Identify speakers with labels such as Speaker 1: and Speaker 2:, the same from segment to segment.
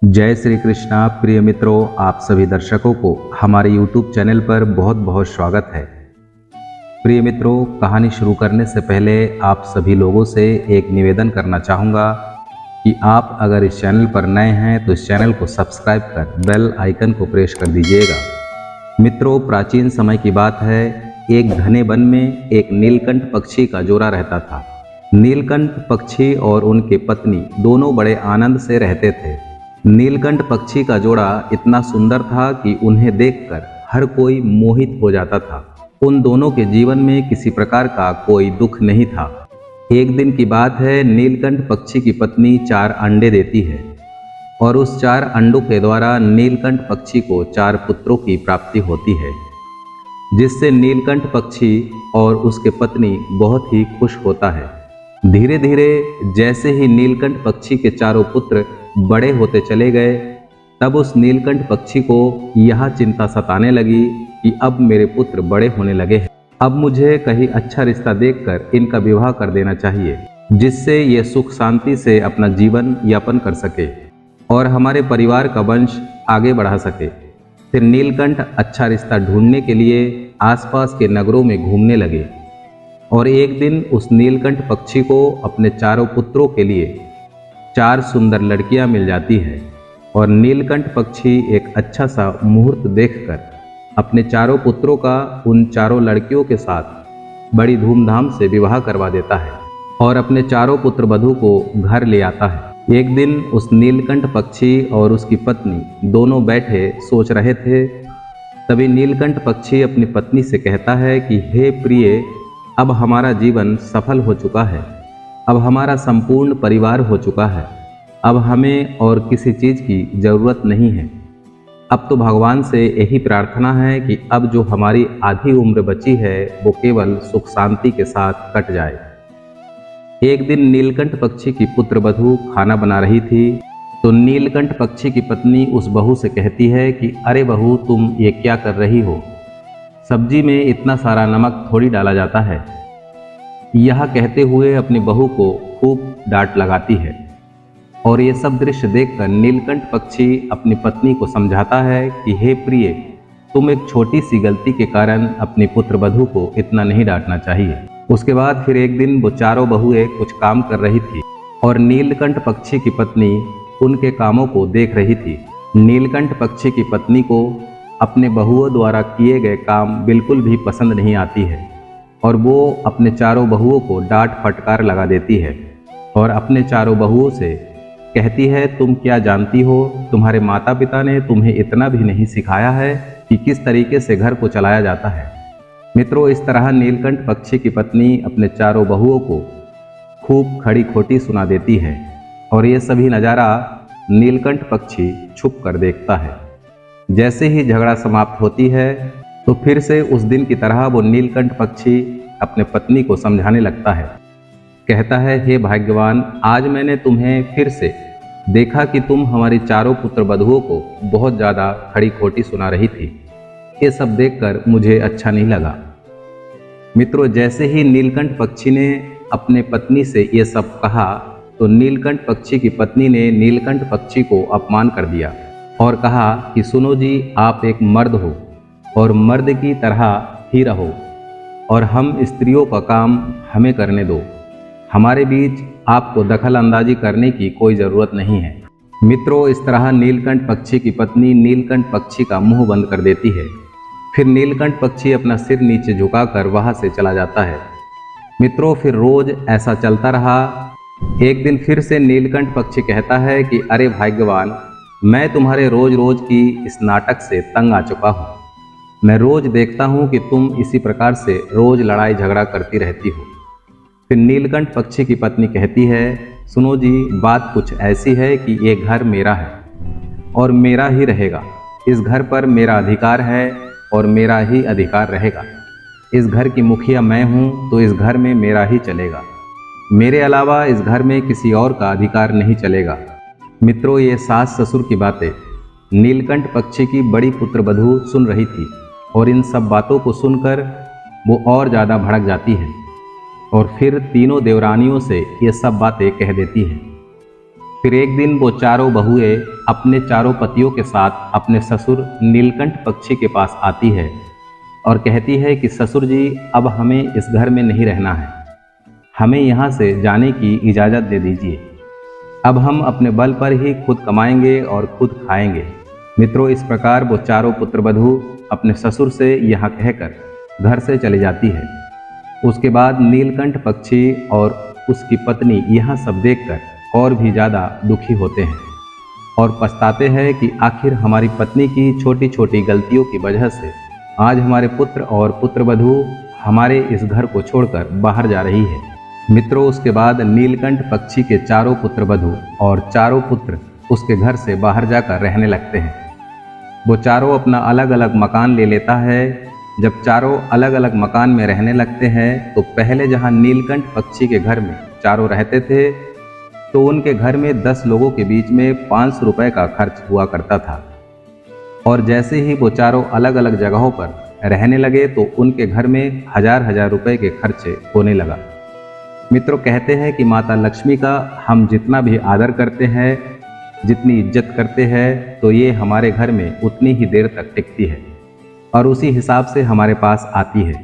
Speaker 1: जय श्री कृष्णा। प्रिय मित्रों, आप सभी दर्शकों को हमारे YouTube चैनल पर बहुत बहुत स्वागत है। प्रिय मित्रों, कहानी शुरू करने से पहले आप सभी लोगों से एक निवेदन करना चाहूँगा कि आप अगर इस चैनल पर नए हैं तो इस चैनल को सब्सक्राइब कर बेल आइकन को प्रेस कर दीजिएगा। मित्रों, प्राचीन समय की बात है। एक घने वन में एक नीलकंठ पक्षी का जोड़ा रहता था। नीलकंठ पक्षी और उनके पत्नी दोनों बड़े आनंद से रहते थे। नीलकंठ पक्षी का जोड़ा इतना सुंदर था कि उन्हें देखकर हर कोई मोहित हो जाता था। उन दोनों के जीवन में किसी प्रकार का कोई दुख नहीं था। एक दिन की बात है, नीलकंठ पक्षी की पत्नी 4 अंडे देती है और उस 4 अंडों के द्वारा नीलकंठ पक्षी को 4 पुत्रों की प्राप्ति होती है, जिससे नीलकंठ पक्षी और उसके पत्नी बहुत ही खुश होता है। धीरे धीरे जैसे ही नीलकंठ पक्षी के चारों पुत्र बड़े होते चले गए, तब उस नीलकंठ पक्षी को यह चिंता सताने लगी कि अब मेरे पुत्र बड़े होने लगे हैं। अब मुझे कहीं अच्छा रिश्ता देखकर इनका विवाह कर देना चाहिए, जिससे ये सुख शांति से अपना जीवन यापन कर सके और हमारे परिवार का वंश आगे बढ़ा सके। फिर नीलकंठ अच्छा रिश्ता ढूंढने के लिए आसपास के नगरों में घूमने लगे और एक दिन उस नीलकंठ पक्षी को अपने चारों पुत्रों के लिए 4 सुंदर लड़कियां मिल जाती है और नीलकंठ पक्षी एक अच्छा सा मुहूर्त देखकर अपने चारों पुत्रों का उन चारों लड़कियों के साथ बड़ी धूमधाम से विवाह करवा देता है और अपने चारों पुत्र वधू को घर ले आता है। एक दिन उस नीलकंठ पक्षी और उसकी पत्नी दोनों बैठे सोच रहे थे। तभी नीलकंठ पक्षी अपनी पत्नी से कहता है कि हे प्रिय, अब हमारा जीवन सफल हो चुका है। अब हमारा संपूर्ण परिवार हो चुका है। अब हमें और किसी चीज़ की ज़रूरत नहीं है। अब तो भगवान से यही प्रार्थना है कि अब जो हमारी आधी उम्र बची है वो केवल सुख शांति के साथ कट जाए। एक दिन नीलकंठ पक्षी की पुत्र वधू खाना बना रही थी तो नीलकंठ पक्षी की पत्नी उस बहू से कहती है कि अरे बहू, तुम ये क्या कर रही हो? सब्जी में इतना सारा नमक थोड़ी डाला जाता है। यह कहते हुए अपनी बहू को खूब डांट लगाती है और ये सब दृश्य देखकर नीलकंठ पक्षी अपनी पत्नी को समझाता है कि हे प्रिय, तुम एक छोटी सी गलती के कारण अपनी पुत्र वधू को इतना नहीं डांटना चाहिए। उसके बाद फिर एक दिन वो चारों बहुएं कुछ काम कर रही थी और नीलकंठ पक्षी की पत्नी उनके कामों को देख रही थी। नीलकंठ पक्षी की पत्नी को अपने बहुओं द्वारा किए गए काम बिल्कुल भी पसंद नहीं आती है और वो अपने चारों बहुओं को डांट फटकार लगा देती है और अपने चारों बहुओं से कहती है, तुम क्या जानती हो, तुम्हारे माता पिता ने तुम्हें इतना भी नहीं सिखाया है कि किस तरीके से घर को चलाया जाता है। मित्रों, इस तरह नीलकंठ पक्षी की पत्नी अपने चारों बहुओं को खूब खड़ी खोटी सुना देती है और ये सभी नज़ारा नीलकंठ पक्षी छुप कर देखता है। जैसे ही झगड़ा समाप्त होती है तो फिर से उस दिन की तरह वो नीलकंठ पक्षी अपने पत्नी को समझाने लगता है। कहता है, हे भाग्यवान, आज मैंने तुम्हें फिर से देखा कि तुम हमारी चारों पुत्र वधुओं को बहुत ज़्यादा खड़ी खोटी सुना रही थी। ये सब देखकर मुझे अच्छा नहीं लगा। मित्रों, जैसे ही नीलकंठ पक्षी ने अपने पत्नी से ये सब कहा तो नीलकंठ पक्षी की पत्नी ने नीलकंठ पक्षी को अपमान कर दिया और कहा कि सुनो जी, आप एक मर्द हो और मर्द की तरह ही रहो और हम स्त्रियों का काम हमें करने दो। हमारे बीच आपको दखल अंदाजी करने की कोई ज़रूरत नहीं है। मित्रों, इस तरह नीलकंठ पक्षी की पत्नी नीलकंठ पक्षी का मुंह बंद कर देती है। फिर नीलकंठ पक्षी अपना सिर नीचे झुकाकर वहाँ से चला जाता है। मित्रों, फिर रोज ऐसा चलता रहा। एक दिन फिर से नीलकंठ पक्षी कहता है कि अरे भाग्यवान, मैं तुम्हारे रोज रोज की इस नाटक से तंग आ चुका हूँ। मैं रोज देखता हूँ कि तुम इसी प्रकार से रोज लड़ाई झगड़ा करती रहती हो। फिर नीलकंठ पक्षी की पत्नी कहती है, सुनो जी, बात कुछ ऐसी है कि ये घर मेरा है और मेरा ही रहेगा। इस घर पर मेरा अधिकार है और मेरा ही अधिकार रहेगा। इस घर की मुखिया मैं हूँ तो इस घर में मेरा ही चलेगा। मेरे अलावा इस घर में किसी और का अधिकार नहीं चलेगा। मित्रों, ये सास ससुर की बातें नीलकंठ पक्षी की बड़ी पुत्र वधू सुन रही थी और इन सब बातों को सुनकर वो और ज़्यादा भड़क जाती है और फिर तीनों देवरानियों से ये सब बातें कह देती है। फिर एक दिन वो चारों बहुएं अपने चारों पतियों के साथ अपने ससुर नीलकंठ पक्षी के पास आती है और कहती है कि ससुर जी, अब हमें इस घर में नहीं रहना है, हमें यहाँ से जाने की इजाज़त दे दीजिए। अब हम अपने बल पर ही खुद कमाएंगे और खुद खाएंगे। मित्रों, इस प्रकार वो चारों पुत्रवधू अपने ससुर से यह कहकर घर से चली जाती है। उसके बाद नीलकंठ पक्षी और उसकी पत्नी यह सब देखकर और भी ज़्यादा दुखी होते हैं और पछताते हैं कि आखिर हमारी पत्नी की छोटी छोटी गलतियों की वजह से आज हमारे पुत्र और पुत्रवधू हमारे इस घर को छोड़कर बाहर जा रही है। मित्रों, उसके बाद नीलकंठ पक्षी के चारों पुत्रवधू और चारों पुत्र उसके घर से बाहर जाकर रहने लगते हैं। वो चारों अपना अलग अलग मकान ले लेता है। जब चारों अलग अलग मकान में रहने लगते हैं तो पहले जहां नीलकंठ पक्षी के घर में चारों रहते थे तो उनके घर में 10 लोगों के बीच में 500 रुपये का खर्च हुआ करता था, और जैसे ही वो चारों अलग अलग जगहों पर रहने लगे तो उनके घर में हजार रुपए के खर्चे होने लगा। मित्रों, कहते हैं कि माता लक्ष्मी का हम जितना भी आदर करते हैं, जितनी इज्जत करते हैं, तो ये हमारे घर में उतनी ही देर तक टिकती है और उसी हिसाब से हमारे पास आती है।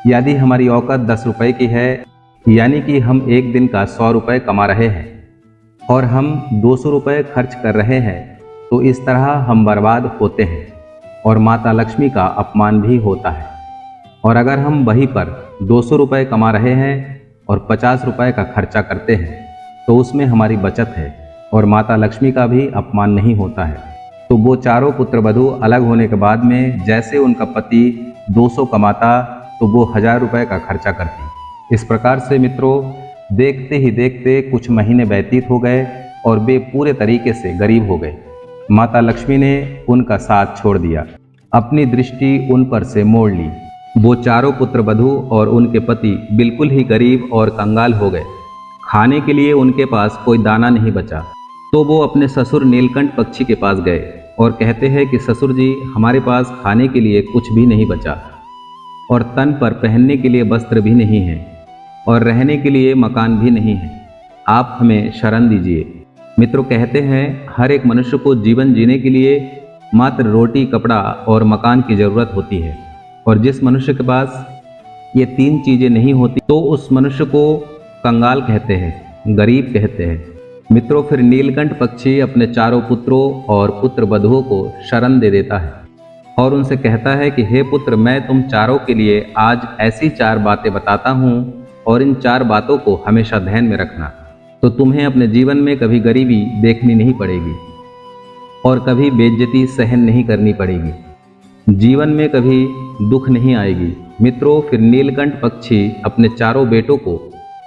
Speaker 1: यदि हमारी औकात 10 रुपये की है, यानी कि हम एक दिन का 100 रुपये कमा रहे हैं और हम 200 रुपये खर्च कर रहे हैं, तो इस तरह हम बर्बाद होते हैं और माता लक्ष्मी का अपमान भी होता है। और अगर हम वहीं पर 200 रुपये कमा रहे हैं और 50 रुपये का खर्चा करते हैं तो उसमें हमारी बचत है और माता लक्ष्मी का भी अपमान नहीं होता है। तो वो चारों पुत्रवधू अलग होने के बाद में जैसे उनका पति 200 कमाता तो वो 1000 रुपये का खर्चा करती। इस प्रकार से मित्रों, देखते ही देखते कुछ महीने व्यतीत हो गए और वे पूरे तरीके से गरीब हो गए। माता लक्ष्मी ने उनका साथ छोड़ दिया, अपनी दृष्टि उन पर से मोड़ ली। वो चारों पुत्रवधू और उनके पति बिल्कुल ही गरीब और कंगाल हो गए। खाने के लिए उनके पास कोई दाना नहीं बचा। तो वो अपने ससुर नीलकंठ पक्षी के पास गए और कहते हैं कि ससुर जी, हमारे पास खाने के लिए कुछ भी नहीं बचा और तन पर पहनने के लिए वस्त्र भी नहीं है और रहने के लिए मकान भी नहीं है, आप हमें शरण दीजिए। मित्रों, कहते हैं हर एक मनुष्य को जीवन जीने के लिए मात्र रोटी, कपड़ा और मकान की ज़रूरत होती है, और जिस मनुष्य के पास ये 3 चीज़ें नहीं होती तो उस मनुष्य को कंगाल कहते हैं, गरीब कहते हैं। मित्रों, फिर नीलकंठ पक्षी अपने चारों पुत्रों और पुत्रवधुओं को शरण दे देता है और उनसे कहता है कि हे पुत्र, मैं तुम चारों के लिए आज ऐसी 4 बातें बताता हूँ और इन 4 बातों को हमेशा ध्यान में रखना, तो तुम्हें अपने जीवन में कभी गरीबी देखनी नहीं पड़ेगी और कभी बेइज्जती सहन नहीं करनी पड़ेगी, जीवन में कभी दुख नहीं आएगी। मित्रों, फिर नीलकंठ पक्षी अपने चारों बेटों को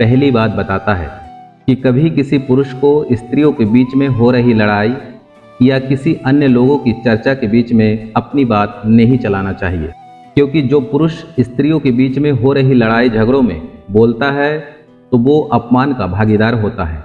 Speaker 1: पहली बात बताता है कि कभी किसी पुरुष को स्त्रियों के बीच में हो रही लड़ाई या किसी अन्य लोगों की चर्चा के बीच में अपनी बात नहीं चलाना चाहिए, क्योंकि जो पुरुष स्त्रियों के बीच में हो रही लड़ाई झगड़ों में बोलता है तो वो अपमान का भागीदार होता है।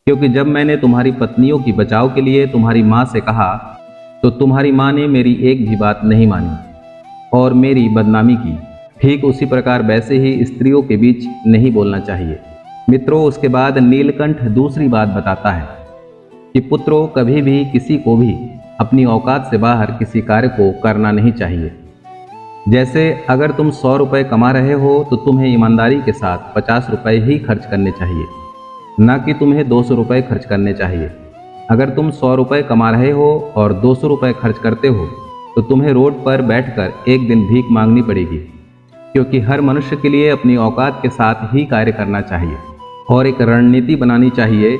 Speaker 1: क्योंकि जब मैंने तुम्हारी पत्नियों की बचाव के लिए तुम्हारी माँ से कहा तो तुम्हारी माँ ने मेरी एक भी बात नहीं मानी और मेरी बदनामी की। ठीक उसी प्रकार वैसे ही स्त्रियों के बीच नहीं बोलना चाहिए। मित्रों, उसके बाद नीलकंठ दूसरी बात बताता है कि पुत्रों, कभी भी किसी को भी अपनी औकात से बाहर किसी कार्य को करना नहीं चाहिए। जैसे अगर तुम 100 रुपये कमा रहे हो तो तुम्हें ईमानदारी के साथ 50 रुपये ही खर्च करने चाहिए, ना कि तुम्हें 200 रुपये खर्च करने चाहिए। अगर तुम 100 रुपये कमा रहे हो और 200 रुपये खर्च करते हो तो तुम्हें रोड पर बैठकर एक दिन भीख मांगनी पड़ेगी, क्योंकि हर मनुष्य के लिए अपनी औकात के साथ ही कार्य करना चाहिए और एक रणनीति बनानी चाहिए,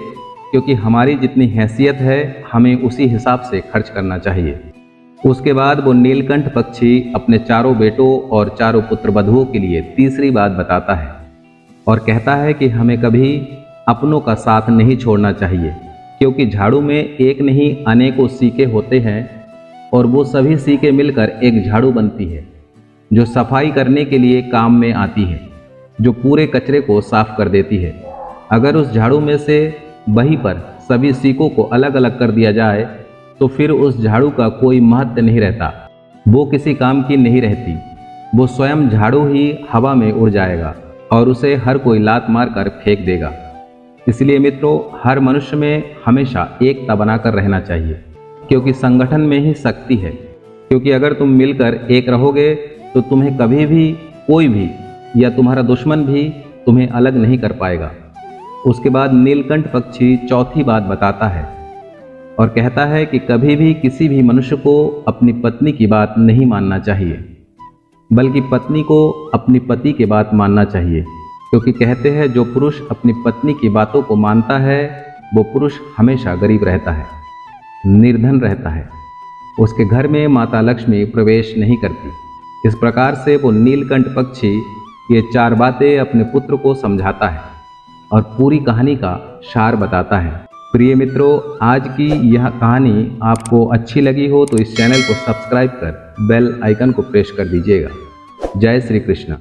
Speaker 1: क्योंकि हमारी जितनी हैसियत है हमें उसी हिसाब से खर्च करना चाहिए। उसके बाद वो नीलकंठ पक्षी अपने चारों बेटों और चारों पुत्रवधुओं के लिए तीसरी बात बताता है और कहता है कि हमें कभी अपनों का साथ नहीं छोड़ना चाहिए, क्योंकि झाड़ू में एक नहीं अनेकों सीके होते हैं और वो सभी सीके मिलकर एक झाड़ू बनती है जो सफाई करने के लिए काम में आती है, जो पूरे कचरे को साफ कर देती है। अगर उस झाड़ू में से वहीं पर सभी सीकों को अलग अलग कर दिया जाए तो फिर उस झाड़ू का कोई महत्व नहीं रहता, वो किसी काम की नहीं रहती। वो स्वयं झाड़ू ही हवा में उड़ जाएगा और उसे हर कोई लात मार कर फेंक देगा। इसलिए मित्रों, हर मनुष्य में हमेशा एकता बनाकर रहना चाहिए, क्योंकि संगठन में ही शक्ति है। क्योंकि अगर तुम मिलकर एक रहोगे तो तुम्हें कभी भी कोई भी या तुम्हारा दुश्मन भी तुम्हें अलग नहीं कर पाएगा। उसके बाद नीलकंठ पक्षी चौथी बात बताता है और कहता है कि कभी भी किसी भी मनुष्य को अपनी पत्नी की बात नहीं मानना चाहिए, बल्कि पत्नी को अपनी पति की बात मानना चाहिए। क्योंकि कहते हैं जो पुरुष अपनी पत्नी की बातों को मानता है वो पुरुष हमेशा गरीब रहता है, निर्धन रहता है, उसके घर में माता लक्ष्मी प्रवेश नहीं करती। इस प्रकार से वो नीलकंठ पक्षी ये 4 बातें अपने पुत्र को समझाता है और पूरी कहानी का सार बताता है। प्रिय मित्रों, आज की यह कहानी आपको अच्छी लगी हो तो इस चैनल को सब्सक्राइब कर बेल आइकन को प्रेस कर दीजिएगा। जय श्री कृष्ण।